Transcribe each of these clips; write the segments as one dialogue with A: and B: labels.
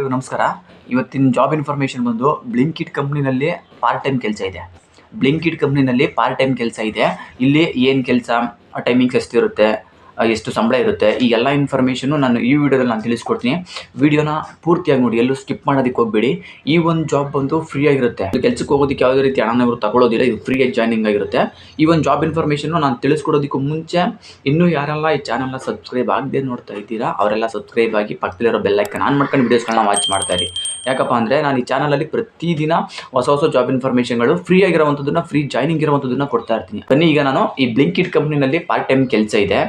A: ನಮಸ್ಕಾರ. ಇವತ್ತಿನ job information ಬಂದು ಬ್ಲಿಂಕಿಟ್ ಕಂಪ್ನಿನಲ್ಲಿ ಪಾರ್ಟ್ ಟೈಮ್ ಕೆಲಸ ಇದೆ. ಬ್ಲಿಂಕಿಟ್ ಕಂಪ್ನಿನಲ್ಲಿ ಪಾರ್ಟ್ ಟೈಮ್ ಕೆಲಸ ಇದೆ. ಇಲ್ಲಿ ಏನು ಕೆಲಸ, ಟೈಮಿಂಗ್ಸ್ ಎಷ್ಟಿರುತ್ತೆ, ಎಷ್ಟು ಸಂಬಳ ಇರುತ್ತೆ, ಈ ಎಲ್ಲ ಇನ್ಫಾರ್ಮೇಷನ್ನು ನಾನು ಈ ವಿಡಿಯೋದಲ್ಲಿ ನಾನು ತಿಳಿಸ್ಕೊಡ್ತೀನಿ. ವಿಡಿಯೋನ ಪೂರ್ತಿಯಾಗಿ ನೋಡಿ, ಎಲ್ಲೂ ಸ್ಕಿಪ್ ಮಾಡೋದಕ್ಕೆ ಹೋಗಬೇಡಿ. ಈ ಒಂದು ಜಾಬ್ ಬಂದು ಫ್ರೀ ಆಗಿರುತ್ತೆ. ಕೆಲಸಕ್ಕೆ ಹೋಗೋದಕ್ಕೆ ಯಾವುದೇ ರೀತಿ ಹಣನ ಇವರು ತಗೊಳ್ಳೋದಿಲ್ಲ. ಇದು ಫ್ರೀಯಾಗಿ ಜಾಯ್ನಿಂಗ್ ಆಗಿರುತ್ತೆ. ಈ ಒಂದು ಜಾಬ್ ಇನ್ಫಾರ್ಮೇಷನ್ನು ನಾನು ತಿಳಿಸ್ಕೊಡೋದಕ್ಕೂ ಮುಂಚೆ ಇನ್ನೂ ಯಾರೆಲ್ಲ ಈ ಚಾನಲ್ನ ಸಬ್ಸ್ಕ್ರೈಬ್ ಆಗದೆ ನೋಡ್ತಾ ಇದ್ದೀರಾ ಅವರೆಲ್ಲ ಸಬ್ಸ್ಕ್ರೈಬ್ ಆಗಿ ಪಕ್ಕದಲ್ಲಿರೋ ಬೆಲ್ ಐಕಾನ್ ಆನ್ ಮಾಡ್ಕೊಂಡು ವೀಡಿಯೋಸ್ಗಳನ್ನ ವಾಚ್ ಮಾಡ್ತಾ ಇರಿ. ಯಾಕಪ್ಪ ಅಂದರೆ ನಾನು ಈ ಚಾನಲಲ್ಲಿ ಪ್ರತಿದಿನ ಹೊಸ ಜಾಬ್ ಇನ್ಫಾರ್ಮೇಷನ್ಗಳು ಫ್ರೀ ಆಗಿರುವಂಥದ್ದನ್ನು, ಫ್ರೀ ಜಾಯ್ನಿಂಗ್ ಇರುವಂಥದ್ದನ್ನು ಕೊಡ್ತಾ ಇರ್ತೀನಿ. ಬನ್ನಿ, ಈಗ ನಾನು ಈ ಬ್ಲಿಂಕಿಟ್ ಕಂಪ್ನಿನಲ್ಲಿ ಪಾರ್ಟ್ ಟೈಮ್ ಕೆಲಸ ಇದೆ.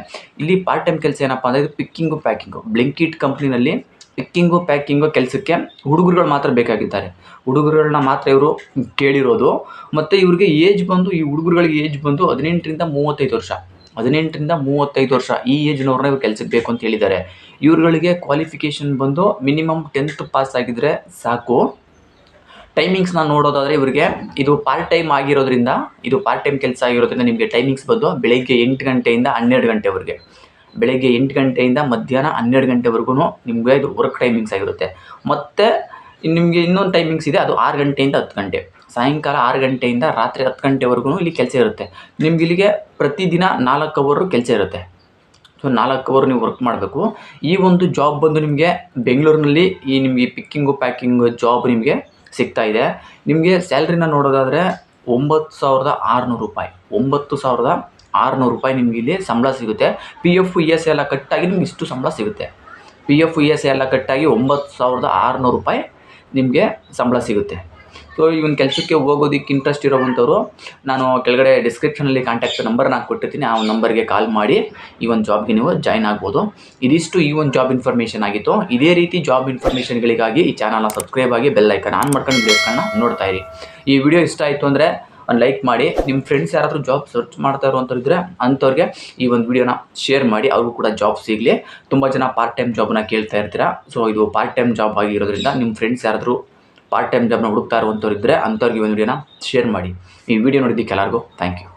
A: ಇಲ್ಲಿ ಪಾರ್ಟ್ ಟೈಮ್ ಕೆಲಸ ಏನಪ್ಪ ಅಂದರೆ ಇದು ಪಿಕ್ಕಿಂಗು ಪ್ಯಾಕಿಂಗು. ಬ್ಲಿಂಕಿಟ್ ಕಂಪ್ನಿನಲ್ಲಿ ಪಿಕ್ಕಿಂಗು ಪ್ಯಾಕಿಂಗು ಕೆಲಸಕ್ಕೆ ಹುಡುಗರುಗಳು ಮಾತ್ರ ಬೇಕಾಗಿದ್ದಾರೆ. ಹುಡುಗರುಗಳನ್ನ ಮಾತ್ರ ಇವರು ಕೇಳಿರೋದು. ಮತ್ತು ಇವ್ರಿಗೆ ಏಜ್ ಬಂದು, ಈ ಹುಡುಗರುಗಳಿಗೆ ಏಜ್ ಬಂದು 18ರಿಂದ 35 ವರ್ಷ. 18ರಿಂದ 35 ವರ್ಷ ಈ ಏಜ್ನವ್ರನ್ನ ಇವ್ರು ಕೆಲಸಕ್ಕೆ ಬೇಕು ಅಂತ ಹೇಳಿದ್ದಾರೆ. ಇವ್ರುಗಳಿಗೆ ಕ್ವಾಲಿಫಿಕೇಷನ್ ಬಂದು ಮಿನಿಮಮ್ 10th ಪಾಸ್ ಆಗಿದ್ರೆ ಸಾಕು. ಟೈಮಿಂಗ್ಸ್ನ ನೋಡೋದಾದರೆ ಇವರಿಗೆ ಇದು ಪಾರ್ಟ್ ಟೈಮ್ ಆಗಿರೋದ್ರಿಂದ, ಇದು ಪಾರ್ಟ್ ಟೈಮ್ ಕೆಲಸ ಆಗಿರೋದ್ರಿಂದ ನಿಮಗೆ ಟೈಮಿಂಗ್ಸ್ ಬಂದು ಬೆಳಗ್ಗೆ 8 ಗಂಟೆಯಿಂದ 12 ಗಂಟೆವರೆಗೆ, ಬೆಳಗ್ಗೆ 8 ಗಂಟೆಯಿಂದ ಮಧ್ಯಾಹ್ನ 12 ಗಂಟೆವರೆಗೂ ನಿಮಗೆ ಇದು ವರ್ಕ್ ಟೈಮಿಂಗ್ಸ್ ಆಗಿರುತ್ತೆ. ಮತ್ತು ನಿಮಗೆ ಇನ್ನೊಂದು ಟೈಮಿಂಗ್ಸ್ ಇದೆ, ಅದು 6 ಗಂಟೆಯಿಂದ 10 ಗಂಟೆ. ಸಾಯಂಕಾಲ 6 ಗಂಟೆಯಿಂದ ರಾತ್ರಿ 10 ಗಂಟೆವರೆಗೂ ಇಲ್ಲಿ ಕೆಲಸ ಇರುತ್ತೆ. ನಿಮ್ಗೆ ಇಲ್ಲಿಗೆ ಪ್ರತಿದಿನ 4 ಅವರ್ ಕೆಲಸ ಇರುತ್ತೆ. ಸೊ 4 ಅವರ್ ನೀವು ವರ್ಕ್ ಮಾಡಬೇಕು. ಈ ಒಂದು ಜಾಬ್ ಬಂದು ನಿಮಗೆ ಬೆಂಗಳೂರಿನಲ್ಲಿ ಈ ನಿಮಗೆ ಪಿಕ್ಕಿಂಗು ಪ್ಯಾಕಿಂಗ್ ಜಾಬ್ ನಿಮಗೆ ಸಿಗ್ತಾ ಇದೆ. ನಿಮಗೆ ಸ್ಯಾಲ್ರಿನ ನೋಡೋದಾದರೆ 9,600 ರೂಪಾಯಿ, 9,600 ರೂಪಾಯಿ ನಿಮಗೆ ಇಲ್ಲಿ ಸಂಬಳ ಸಿಗುತ್ತೆ. PF ES ಎಲ್ಲ ಕಟ್ಟಾಗಿ ನಿಮ್ಗೆ ಇಷ್ಟು ಸಂಬಳ ಸಿಗುತ್ತೆ. PF ES ಎಲ್ಲ ಕಟ್ಟಾಗಿ 9,600 ರೂಪಾಯಿ ನಿಮಗೆ ಸಂಬಳ ಸಿಗುತ್ತೆ. ಸೊ ಈ ಒಂದು ಕೆಲಸಕ್ಕೆ ಹೋಗೋದಕ್ಕೆ ಇಂಟ್ರೆಸ್ಟ್ ಇರೋವಂಥವ್ರು ನಾನು ಕೆಳಗಡೆ ಡಿಸ್ಕ್ರಿಪ್ಷನಲ್ಲಿ ಕಾಂಟ್ಯಾಕ್ಟ್ ನಂಬರ್ನ ಕೊಟ್ಟಿರ್ತೀನಿ. ಆ ಒಂದು ನಂಬರ್ಗೆ ಕಾಲ್ ಮಾಡಿ ಈ ಒಂದು ಜಾಬ್ಗೆ ನೀವು ಜಾಯ್ನ್ ಆಗ್ಬೋದು. ಇದಿಷ್ಟು ಈ ಒಂದು ಜಾಬ್ ಇನ್ಫಾರ್ಮೇಷನ್ ಆಗಿತ್ತು. ಇದೇ ರೀತಿ ಜಾಬ್ ಇನ್ಫಾರ್ಮೇಷನ್ಗಳಿಗಾಗಿ ಈ ಚಾನಲ್ನ ಸಬ್ಸ್ಕ್ರೈಬ್ ಆಗಿ ಬೆಲ್ ಐಕಾನ್ ಆನ್ ಮಾಡ್ಕೊಂಡು ವೀಡಿಯೋಸ್ಗಳನ್ನ ನೋಡ್ತಾ ಇರಿ. ಈ ವಿಡಿಯೋ ಇಷ್ಟ ಆಯಿತು ಅಂದರೆ ಒಂದು ಲೈಕ್ ಮಾಡಿ. ನಿಮ್ಮ ಫ್ರೆಂಡ್ಸ್ ಯಾರಾದರೂ ಜಾಬ್ ಸರ್ಚ್ ಮಾಡ್ತಾ ಇರುವಂಥವ್ರು ಇದ್ದರೆ ಅಂಥವ್ರಿಗೆ ಈ ಒಂದು ವಿಡಿಯೋನ ಶೇರ್ ಮಾಡಿ, ಅವ್ರಿಗೂ ಕೂಡ ಜಾಬ್ ಸಿಗಲಿ. ತುಂಬ ಜನ ಪಾರ್ಟ್ ಟೈಮ್ ಜಾಬ್ನ ಕೇಳ್ತಾ ಇರ್ತೀರಾ. ಸೊ ಇದು ಪಾರ್ಟ್ ಟೈಮ್ ಜಾಬ್ ಆಗಿರೋದ್ರಿಂದ ನಿಮ್ಮ ಫ್ರೆಂಡ್ಸ್ ಯಾರಾದರೂ ಪಾರ್ಟ್ ಟೈಮ್ ಜಾಬ್ನ ಹುಡುಕ್ತಾ ಇರುವಂಥವ್ರು ಇದ್ದರೆ ಅಂಥವ್ರಿಗೆ ಒಂದು ವಿಡಿಯೋನ ಶೇರ್ ಮಾಡಿ. ಈ ವಿಡಿಯೋ ನೋಡಿದ್ದಕ್ಕೆ ಎಲ್ಲರಿಗೂ ಥ್ಯಾಂಕ್ ಯು.